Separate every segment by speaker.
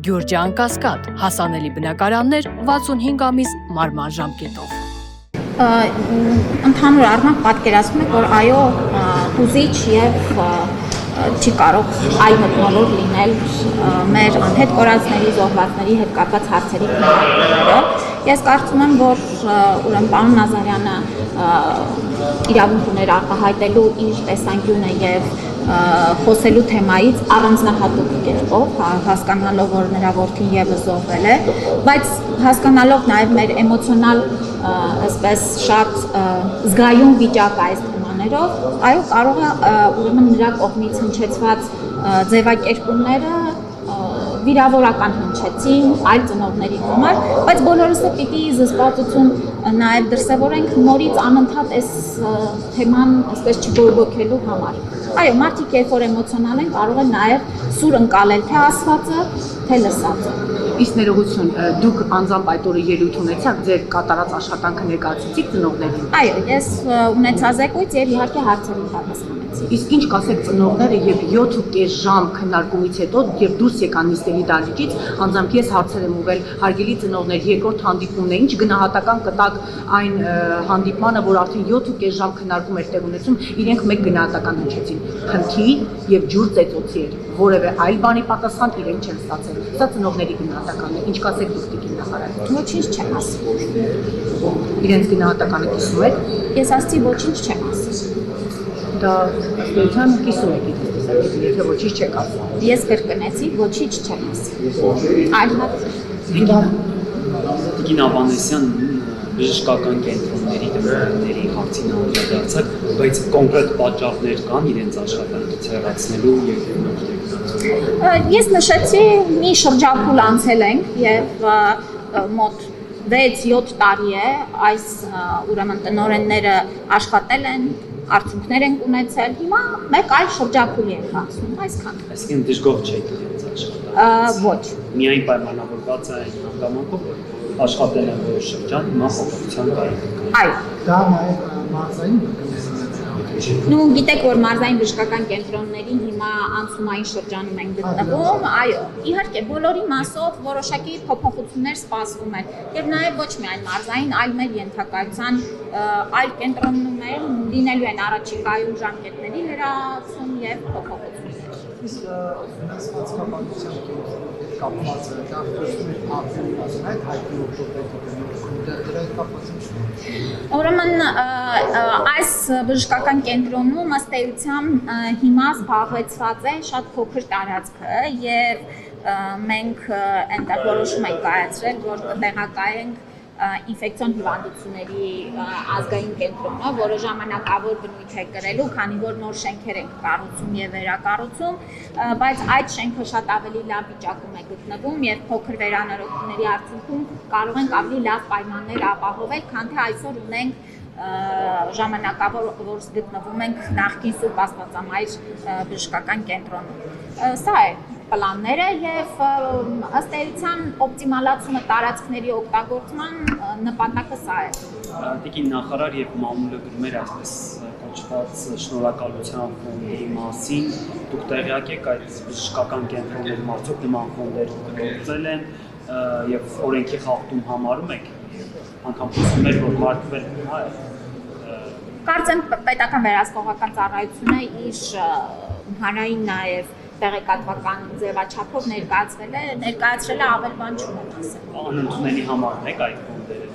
Speaker 1: Գյուրջան Կասկադ, հասանելի բնակարաններ 65 ամիս մարման ժամկետով։
Speaker 2: Ընդհանուր առմամբ պատկերացնում եք, որ այո, հուզիչ եւ չի կարող այլ մթնոլորտ լինել մեր անհետ կորածների, զոհվածների հետ կապված հարցերի քննարկումները։ Ես կարծում եմ, որ ուրեմն պարոն Նազարյանը իրավունք ուներ արտահայտելու իր տեսանկյունը եւ խոսելու թեմայից առանձնահատուկ կերպով, հասկանալով, որ նրա որդին եւս զոհվել է, բայց հասկանալով նաեւ մեր էմոցիոնալ այսպես շատ զգայուն վիճակը այս թեմաներով, այո, կարող է ուրեմն նրա կողմից հնչեցված ձևակերպումները վիրավորական հնչեցին այլ ծնողների համար, բայց բոլորս էլ պիտի զսպվածություն նաև դրսևորենք նորից անընդհատ այս թեման այսպես չբորբոքելու համար։ Այո, մարդիկ երբ որ էմոցիոնալ են, կարող են նաև սուր ընկալել թե ասվածը, թե լսածը։
Speaker 3: Իսկ ներողություն, դուք անձամբ այդ օրը ելույթ ունեցաք, ձեր կատարած աշխատանքը ներկայացրեցիք ծնողներին։
Speaker 2: Այո, ես ունեցա զեկույց եւ իհարկե հարցերի պատասխանեցի։
Speaker 3: Իսկ ինչ կասեք ծնողները եւ 7.5 ժամ քննարկումից հետո, երբ դուրս եկան նիստերի դահլիճից, անձամբ ես հարցեր եմ ուղղել հարգելի ծնողներ, երկրորդ հանդիպումն է, ինչ գնահատական կտակ այն հանդիպմանը, որ արդեն 7.5 ժամ քննարկում էր տեղ ունեցում, իրենք մեկ գնահատական հնչեցին։ Խնդի եւ ջուր ծեծոցի էր, որևէ այլ բանի պատասխան իրենք չեն ստացել։ Սա ծնողների գնահատականն է։ Ինչ կասեք դուք տիկին նախարար։
Speaker 2: Ոչինչ չեմ ասում։
Speaker 3: Իրենց գնահատականը կիսում եք։
Speaker 2: Ես ասացի ոչինչ չեմ ասում։
Speaker 3: Դա ըստեյության կիսում եք դիտել, եթե ոչինչ չեք ասում։
Speaker 2: Ես կրկնեցի, ոչինչ չեմ ասում։ Այլ
Speaker 4: Տիկին Ավանեսյան բժշկական կենտրոնների դպրոցների հարցին անդրադարձակ, բայց կոնկրետ պատճառներ կան իրենց աշխատանքից հեռացնելու եւ
Speaker 2: Ես նշեցի մի շրջափուլ անցել ենք եւ մոտ 6-7 տարի է այս ուրեմն տնօրենները աշխատել են, արդյունքներ են ունեցել, հիմա մեկ այլ շրջափուլի ենք անցնում, այսքան։
Speaker 4: Այսինքն դժգոհ չեք իրենց աշխատանքից։
Speaker 2: Ոչ։
Speaker 4: Միայն պայմանավորված է այն հանգամանքով, որ աշխատել են որոշ շրջան, հիմա փոփոխության կարիք կա։
Speaker 2: Այո։
Speaker 5: Դա նաև մարզային
Speaker 2: Նու գիտեք, որ մարզային բժշկական կենտրոնների հիմա անցումային շրջանում են գտնվում, այո, իհարկե բոլորի մասով որոշակի փոփոխություններ սպասվում են եւ նաեւ ոչ միայն մարզային, այլ մեր ենթակայության այլ կենտրոններ լինելու են առաջիկայում ժամկետների լրացում եւ փոփոխություններ։
Speaker 5: Իսկ ֆինանսական կապակցությամբ կապված է դա խոսում արդեն այդ հայտնի օգտոբերի դրա կապված ինչ։
Speaker 2: Ուրեմն այս բժշկական կենտրոնում ըստ էության հիմա զբաղեցված է շատ փոքր տարածքը եւ մենք այնտեղ որոշում ենք կայացրել, որ կտեղակայենք ինֆեկցիոն հիվանդությունների ազգային կենտրոնը, որը ժամանակավոր բնույթ է կրելու, քանի որ նոր շենքեր են կառուցում եւ վերակառուցում, բայց այդ շենքը շատ ավելի լավ վիճակում է գտնվում եւ փոքր վերանորոգումների արդյունքում կարող ենք ավելի լավ պայմաններ ապահովել, քան թե այսօր ունենք ժամանակավոր, որ գտնվում ենք նախկին Սուրբ Աստվածամայր բժշկական կենտրոնում։ Սա է պլանները եւ ըստ էության օպտիմալացումը տարածքների օգտագործման նպատակը սա է։
Speaker 4: Տիկին նախարար եւ մամուլը գրում էր այսպես կոչված շնորհակալության ֆոնդի մասին, դուք տեղյակ եք այդ բժշկական կենտրոնների մարդիկ նման ֆոնդեր գործել են եւ օրենքի խախտում համարում եք, անգամ խոսում էր, որ հարկվել է։
Speaker 2: Կարծեմ պետական վերահսկողական ծառայությունը իր հանրային նաեւ տեղեկատվական ձևաչափով ներկայացրել է ավել բան չունեմ ասել։
Speaker 4: Անընդունելի համարում եք այդ ֆոնդերը։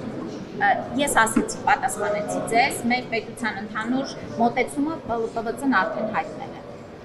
Speaker 2: Ես ասեցի, պատասխանեցի ձեզ, մեր պետության ընդհանուր մոտեցումը ՊՎԾ-ն արդեն հայտնել է։